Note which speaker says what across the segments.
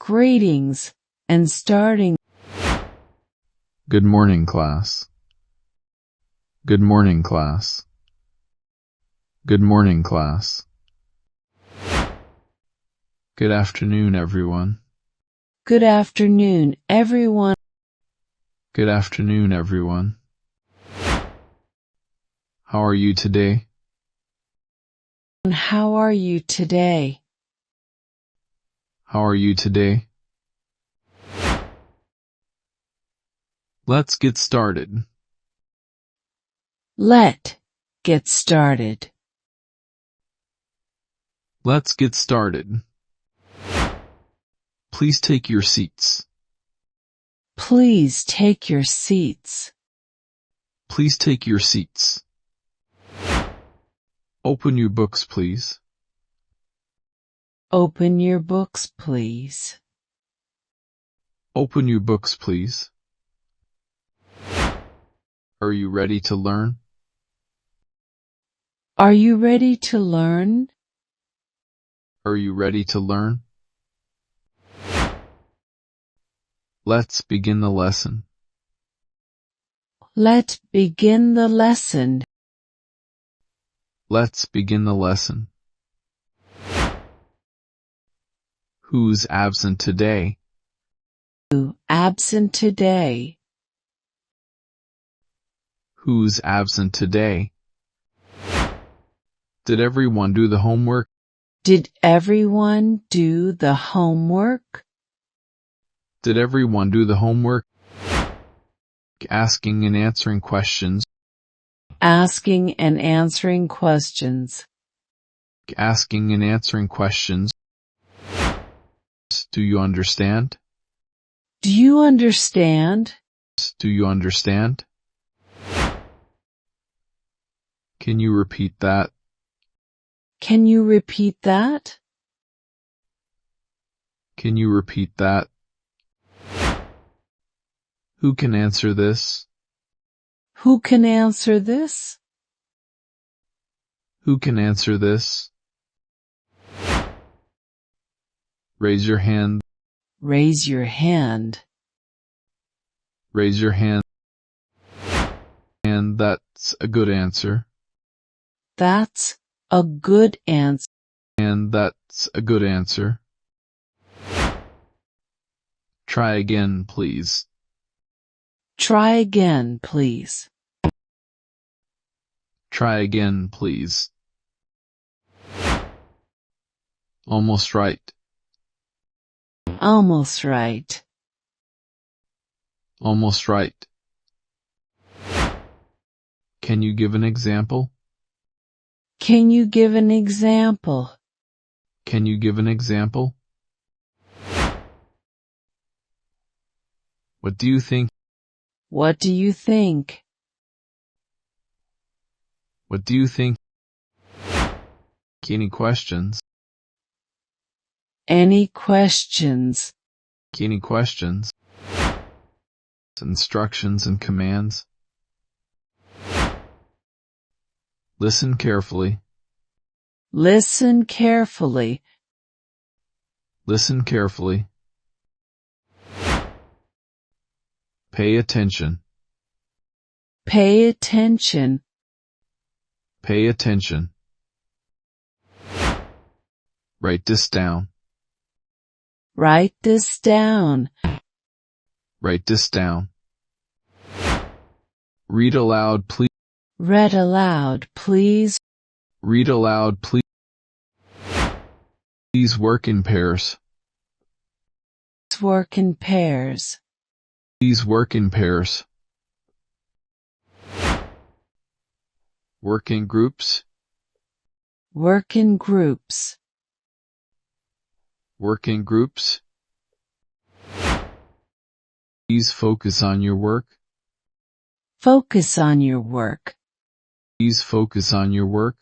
Speaker 1: greetings, and starting.
Speaker 2: Good morning, class. Good morning, class. Good morning, class. Good afternoon, everyone.
Speaker 1: Good afternoon, everyone.
Speaker 2: Good afternoon, everyone. How are you today?
Speaker 1: How are you today?
Speaker 2: How are you today? Let's get started.
Speaker 1: Let's get started.
Speaker 2: Let's get started. Please take your seats.
Speaker 1: Please take your seats.
Speaker 2: Please take your seats. Open your books, please.
Speaker 1: Open your books, please.
Speaker 2: Open your books, please. Are you ready to learn?
Speaker 1: Are you ready to learn?
Speaker 2: Are you ready to learn? Let's begin the lesson.
Speaker 1: Let's begin the lesson.
Speaker 2: Let's begin the lesson. Who's absent today?
Speaker 1: Who absent today?
Speaker 2: Who's absent today? Did everyone do the homework?
Speaker 1: Did everyone do the homework?
Speaker 2: Did everyone do the homework? Asking and answering questions.
Speaker 1: Asking and answering questions.
Speaker 2: Asking and answering questions. Do you understand?
Speaker 1: Do you understand?
Speaker 2: Do you understand? Can you repeat that?
Speaker 1: Can you repeat that?
Speaker 2: Can you repeat that? Who can answer this?
Speaker 1: Who can answer this?
Speaker 2: Who can answer this? Raise your hand.
Speaker 1: Raise your hand.
Speaker 2: Raise your hand. And that's a good answer.
Speaker 1: That's a good answer.
Speaker 2: And that's a good answer. Try again, please.
Speaker 1: Try again, please.
Speaker 2: Try again, please. Almost right.
Speaker 1: Almost right.
Speaker 2: Almost right. Can you give an example?
Speaker 1: Can you give an example?
Speaker 2: Can you give an example? What do you think?
Speaker 1: What do you think?
Speaker 2: What do you think? Any questions?
Speaker 1: Any questions?
Speaker 2: Any questions? Instructions and commands. Listen carefully.
Speaker 1: Listen carefully.
Speaker 2: Listen carefully. Pay attention.
Speaker 1: Pay attention.
Speaker 2: Pay attention. Write this down.
Speaker 1: Write this down.
Speaker 2: Write this down. Read aloud, please.
Speaker 1: Read aloud, please.
Speaker 2: Read aloud, please. Please work in pairs.
Speaker 1: Work in pairs.
Speaker 2: Please work in pairs. Work in groups.
Speaker 1: Work in groups.
Speaker 2: Work in groups. Please focus on your work.
Speaker 1: Focus on your work.
Speaker 2: Please focus on your work.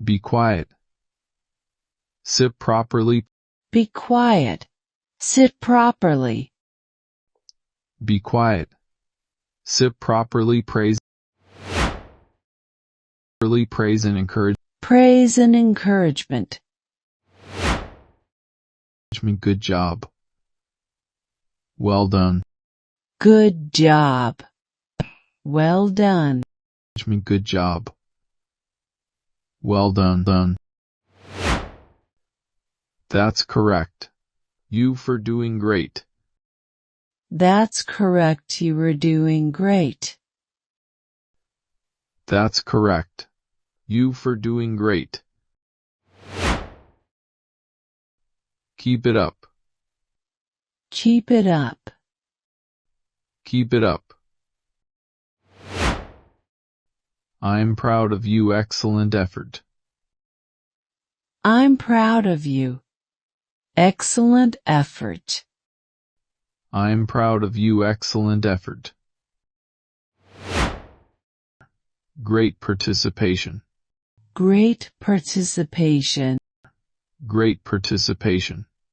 Speaker 2: Be quiet. Sit properly.
Speaker 1: Be quiet. Sit properly.
Speaker 2: Be quiet. Sit properly. Praise and encourage.
Speaker 1: Praise and encouragement.
Speaker 2: Good job. Well done.
Speaker 1: Good job. Well done.
Speaker 2: Good job. Well done. That's correct. You for doing great.
Speaker 1: That's correct. You were doing great.
Speaker 2: That's correct. You for doing great. Keep it up.
Speaker 1: Keep it up.
Speaker 2: Keep it up. I'm proud of you. Excellent effort.
Speaker 1: I'm proud of you. Excellent effort.
Speaker 2: I'm proud of you. Excellent effort. Great participation.
Speaker 1: Great participation.
Speaker 2: Great participation.